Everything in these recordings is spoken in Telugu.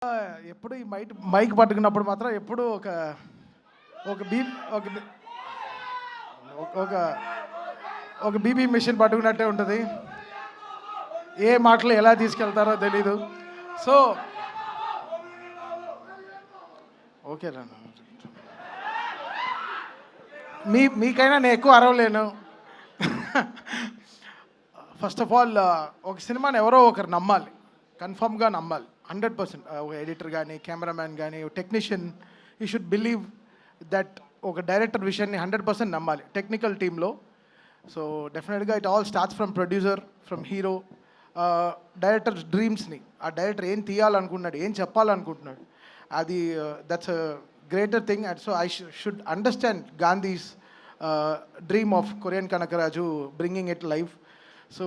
ఎప్పుడు ఈ మైక్ పట్టుకున్నప్పుడు మాత్రం ఎప్పుడు ఒక ఒక బీ ఒక ఒక ఒక బీబీ మిషన్ పట్టుకున్నట్టే ఉంటుంది. ఏ మాటలు ఎలా తీసుకెళ్తారో తెలీదు. సో ఓకే రా, మీకైనా నేను ఎక్కువ అరవలేను. ఫస్ట్ ఆఫ్ ఆల్ ఒక సినిమాని ఎవరో ఒకరు నమ్మాలి, కన్ఫర్మ్గా నమ్మాలి 100%. ఒక ఎడిటర్ కానీ, కెమెరామ్యాన్ కానీ, technician, you should believe that ఒక డైరెక్టర్ విషయాన్ని 100% నమ్మాలి టెక్నికల్ టీంలో. సో డెఫినెట్గా it all starts from producer, from hero. Director డ్రీమ్స్ని, ఆ డైరెక్టర్ ఏం తీయాలనుకుంటున్నాడు, ఏం చెప్పాలనుకుంటున్నాడు, అది that's a greater thing. And so I should understand Gandhi's dream of Korean Kanakaraju bringing it life. So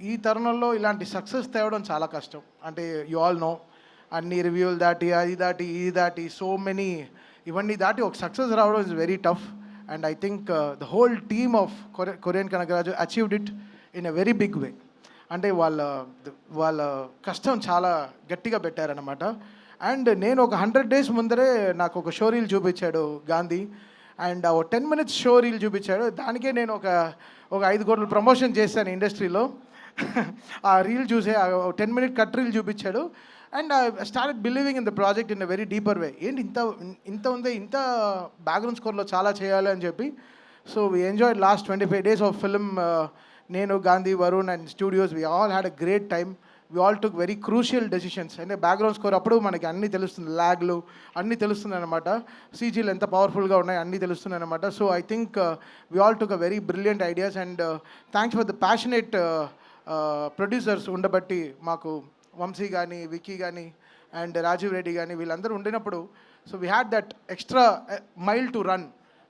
ఈ తరుణంలో ఇలాంటి సక్సెస్ తేవడం చాలా కష్టం. అంటే యు ఆల్ నో, అన్ని రివ్యూలు దాటి, అది దాటి, ఇది దాటి, సో మెనీ ఇవన్నీ దాటి ఒక సక్సెస్ రావడం is very tough. And I think the whole team of Korean Kanakaraju achieved it in a very big way. అంటే వాళ్ళ కష్టం చాలా గట్టిగా పెట్టారనమాట. అండ్ నేను ఒక 100 days ముందరే నాకు ఒక షో రీల్ చూపించాడు గాంధీ. అండ్ ఒక 10 minutes షో రీల్ చూపించాడు. దానికే నేను ఒక 5 కోట్ల ప్రమోషన్ చేశాను ఇండస్ట్రీలో. ఆ రీల్ చూసే 10 minute కట్ రీల్ చూపించాడు. And I started believing in the project in a very deeper way. ఏంటి ఇంత ఉంది, ఇంత బ్యాక్గ్రౌండ్ స్కోర్లో చాలా చేయాలి అని చెప్పి. So we enjoyed last 25 days of film. నేను, Gandhi, Varun and studios, we all had a great time. We all took very crucial decisions. అంటే బ్యాక్గ్రౌండ్ స్కోర్ అప్పుడు మనకి అన్నీ తెలుస్తుంది, ల్యాగ్లు అన్నీ తెలుస్తుంది అనమాట. సీజీలు ఎంత పవర్ఫుల్గా ఉన్నాయి అన్నీ తెలుస్తుంది అనమాట. So I think we all took a very brilliant ideas. And thanks for the passionate producers ఉండబట్టి, మాకు వంశీ కానీ, విక్కీ కానీ అండ్ రాజీవ్ రెడ్డి కానీ వీళ్ళందరూ ఉండినప్పుడు, so we had that extra mile to run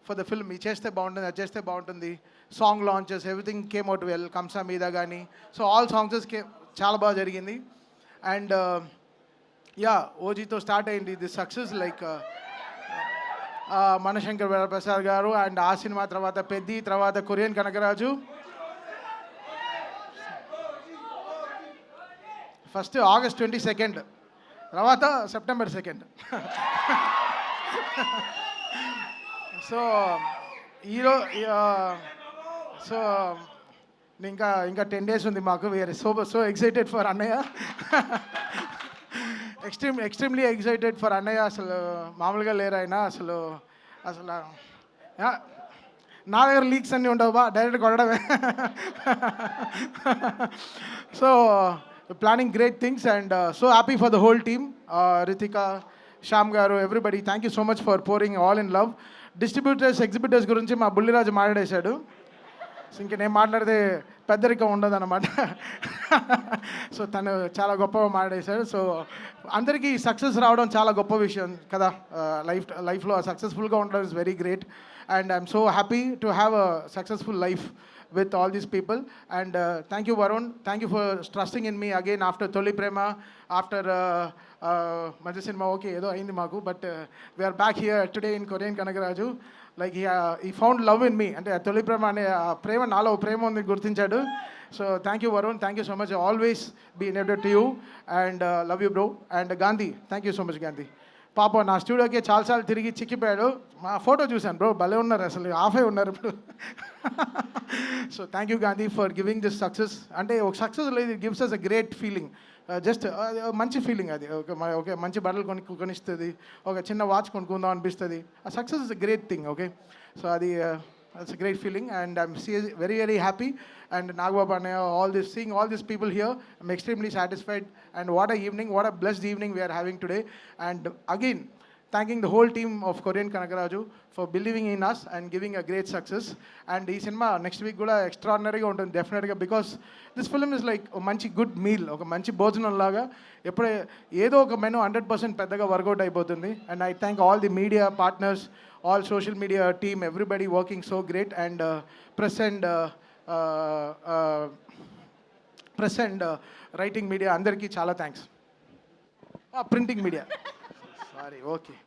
for the film. ఇది చేస్తే బాగుంటుంది, అది చేస్తే బాగుంటుంది. Song launches, everything came out well. కంసా మీద కానీ, సో ఆల్ సాంగ్స్ చాలా బాగా జరిగింది. అండ్ యా, ఓజీతో స్టార్ట్ అయింది the success. Like Manashankar Prasad garu and ఆ సినిమా తర్వాత పెద్ది, తర్వాత కొరియన్ కనకరాజు. ఫస్ట్ August 22, తర్వాత September 2. సో సో ఇంకా 10 days ఉంది మాకు. వీఆర్ సో ఎక్సైటెడ్ ఫర్ అన్నయ్య. ఎక్స్ట్రీమ్లీ ఎక్సైటెడ్ ఫర్ అన్నయ్య. అసలు మామూలుగా లేరు ఆయన. అసలు నా దగ్గర లీక్స్ అన్నీ ఉండవు బా, డైరెక్ట్ కొట్టడమే. So planning great things and so happy for the whole team. Ritika, Shyam garu, everybody, thank you so much for pouring all in love. Distributors, exhibitors గురించి మా బుల్లిరాజు మాట్లాడేశాడు. సో ఇంక నేను మాట్లాడితే పెద్దరికం ఉండదు అనమాట. సో తను చాలా గొప్పగా మాట్లాడేశాడు. సో అందరికీ సక్సెస్ రావడం చాలా గొప్ప విషయం కదా. లైఫ్లో సక్సెస్ఫుల్గా ఉండడం is very great. And I'm so happy to have a successful life with all these people. And thank you Varun, thank you for trusting in me again after Toli Prema, after Madhya Cinema. Okay, edo ayindi maaku, but we are back here today in Korean Kanagaraju. Like he found love in me. Ante Toli Prema ane prema nalo prema undi gurtinchadu. So thank you Varun, thank you so much. I always be indebted to you and love you bro. And Gandhi, thank you so much Gandhi. పాప నా స్టూడియోకి చాలాసార్లు తిరిగి చిక్కిపోయాడు. మా ఫోటో చూశాను బ్రో, భలే ఉన్నారు, అసలు హాఫే ఉన్నారు ఇప్పుడు. So thank you Gandhi for giving this success. అంటే ఒక సక్సెస్ ఇది gives us a great feeling. Just మంచి ఫీలింగ్ అది. ఓకే, మంచి బట్టలు కొనిస్తుంది, ఒక చిన్న వాచ్ కొనుక్కుందాం అనిపిస్తుంది. ఆ success is a great thing. Okay, so అది it's a great feeling and I'm very very happy. And Nagbabu, seeing all these people here, I'm extremely satisfied. And what a evening, what a blessed evening we are having today. And again, thanking the whole team of Korean Kanagaraju for believing in us and giving a great success. And ee cinema next week kuda extraordinary ga untundi definitely, because this film is like a manchi good meal, oka manchi bhojanam laga. Eppude edo oka menu 100% peddaga workout అయిపోతుంది. And I thank all the media partners, all social media team, everybody working so great. And press and writing media andarki chala thanks. Printing media sorry, okay.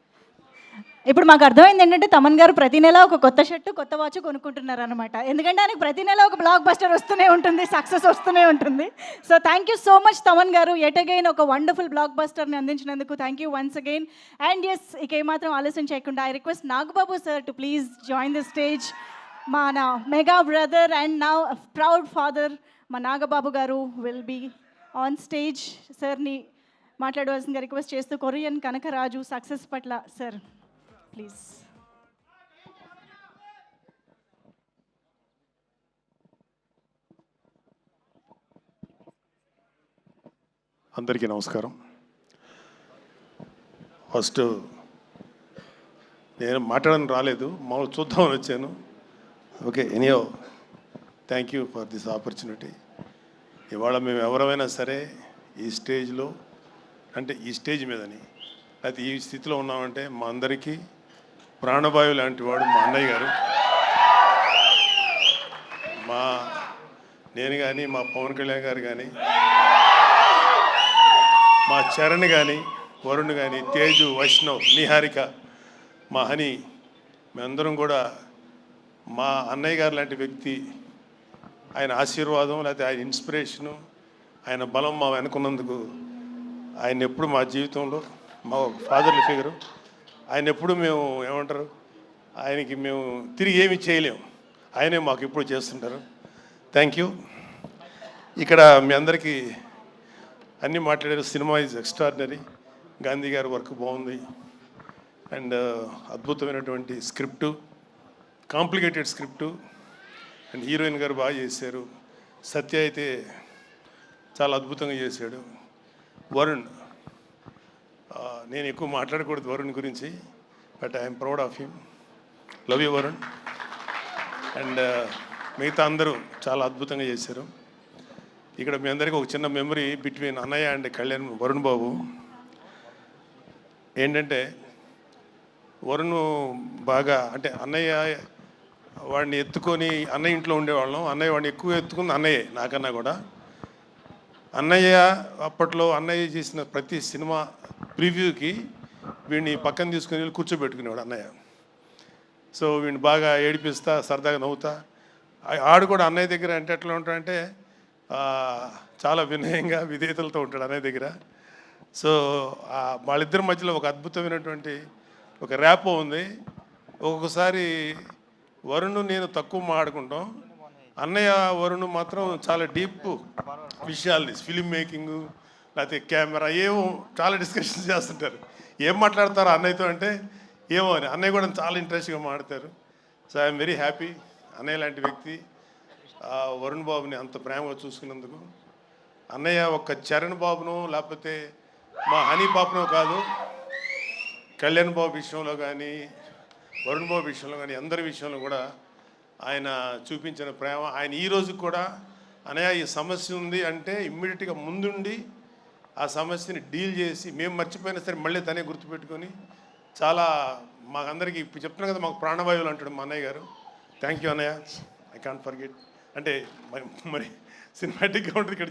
ఇప్పుడు మాకు అర్థమైంది ఏంటంటే తమన్ గారు ప్రతి నెల ఒక కొత్త షర్టు కొత్త వాచ్ కొనుక్కుంటున్నారు అనమాట. ఎందుకంటే ఆయనకు ప్రతి నెల ఒక బ్లాక్ బస్టర్ వస్తూనే ఉంటుంది, సక్సెస్ వస్తూనే ఉంటుంది. So thank you so much Thaman garu, yet again ఒక వండర్ఫుల్ బ్లాక్ బస్టర్ని అందించినందుకు thank you once again. And yes, ఇక ఏమాత్రం ఆలస్యం చేయకుండా I request Nagababu sir to please join the stage. మన mega brother and now proud father మా నాగబాబు గారు విల్ బీ ఆన్ స్టేజ్. సార్ని మాట్లాడవలసిందిగా రిక్వెస్ట్ చేస్తూ కొరియన్ కనకరాజు సక్సెస్ పట్ల సార్ ప్లీజ్. అందరికీ నమస్కారం. ఫస్ట్ నేను మాట్లాడడానికి రాలేదు, మామూలు చూద్దామని వచ్చాను. Okay, anyhow thank you for this opportunity. ఇవాళ మేము ఎవరైనా సరే ఈ స్టేజ్లో, అంటే ఈ స్టేజ్ మీదని లేకపోతే ఈ స్థితిలో ఉన్నామంటే మా అందరికీ ప్రాణవాయువు లాంటి వాడు మా అన్నయ్య గారు. నేను కానీ, మా పవన్ కళ్యాణ్ గారు కానీ, మా చరణ్ కానీ, వరుణ్ కానీ, తేజు, వైష్ణవ్, నిహారిక, మా హని, మేమందరం కూడా మా అన్నయ్య గారు లాంటి వ్యక్తి, ఆయన ఆశీర్వాదం లేకపోతే ఆయన ఇన్స్పిరేషను, ఆయన బలం మా వెనుకున్నందుకు ఆయన ఎప్పుడు మా జీవితంలో మా ఫాదర్లీ ఫిగరు. ఆయన ఎప్పుడు మేము ఏమంటారు, ఆయనకి మేము తిరిగి ఏమి చేయలేము, ఆయనే మాకు ఎప్పుడు చేస్తుంటారు. Thank you. ఇక్కడ మీ అందరికీ అన్నీ మాట్లాడారు. Cinema is extraordinary. గాంధీ గారి వర్క్ బాగుంది అండ్ అద్భుతమైనటువంటి script, complicated script and heroine గారు బాగా చేశారు. సత్య అయితే చాలా అద్భుతంగా చేశాడు. వరుణ్, నేను ఎక్కువ మాట్లాడకూడదు వరుణ్ గురించి, but I'm proud of him. Love you Varun. And మిగతా అందరూ చాలా అద్భుతంగా చేశారు. ఇక్కడ మీ అందరికీ ఒక చిన్న మెమరీ బిట్వీన్ అన్నయ్య అండ్ కళ్యాణ్, వరుణ్ బాబు. ఏంటంటే వరుణ్ బాగా, అంటే అన్నయ్య వాడిని ఎత్తుకొని, అన్నయ్య ఇంట్లో ఉండేవాళ్ళం, అన్నయ్య వాడిని ఎక్కువ ఎత్తుకుంది అన్నయ్యే నాకన్నా కూడా. అన్నయ్య అప్పట్లో అన్నయ్య చేసిన ప్రతి సినిమా ప్రివ్యూకి వీడిని పక్కన తీసుకుని వెళ్ళి కూర్చోబెట్టుకునేవాడు అన్నయ్య. సో వీడిని బాగా ఏడిపిస్తా, సరదాగా నవ్వుతా. ఆడు కూడా అన్నయ్య దగ్గర అంటే ఎట్లా ఉంటాడంటే చాలా వినయంగా, విధేయతలతో ఉంటాడు అన్నయ్య దగ్గర. సో వాళ్ళిద్దరి మధ్యలో ఒక అద్భుతమైనటువంటి ఒక ర్యాపో ఉంది. ఒక్కొక్కసారి వరుణ్ నేను తక్కువ మాట్లాడుకుంటాం, అన్నయ్య వరుణ్ మాత్రం చాలా డీప్ విషయాల్ని, ఫిలిం మేకింగు లేకపోతే కెమెరా ఏమో చాలా డిస్కషన్స్ చేస్తుంటారు. ఏం మాట్లాడతారు అన్నయ్యతో అంటే ఏమో అని, అన్నయ్య కూడా చాలా ఇంట్రెస్ట్గా మాట్లాడతారు. సో ఐఎమ్ వెరీ హ్యాపీ అన్నయ్య లాంటి వ్యక్తి వరుణ్ బాబుని అంత ప్రేమగా చూసుకున్నందుకు. అన్నయ్య ఒక్క చరణ్ బాబును లేకపోతే మా హనీ పాపనో కాదు, కళ్యాణ్ బాబు విషయంలో కానీ, వరుణ్ బాబు విషయంలో కానీ, అందరి విషయంలో కూడా ఆయన చూపించిన ప్రేమ. ఆయన ఈ రోజు కూడా అన్నయ్య ఈ సమస్య ఉంది అంటే ఇమ్మీడియట్గా ముందుండి ఆ సమస్యని డీల్ చేసి, మేము మర్చిపోయినా సరే మళ్ళీ తనే గుర్తుపెట్టుకొని చాలా మాకందరికీ ఇప్పుడు చెప్తున్నాను కదా, మాకు ప్రాణవాయువులు అంటాడు మా అన్నయ్య గారు. థ్యాంక్ యూ అన్నయ్య, ఐ కాంట్ ఫర్గెట్. అంటే మరి సినిమాటిక్గా ఉంటుంది ఇక్కడ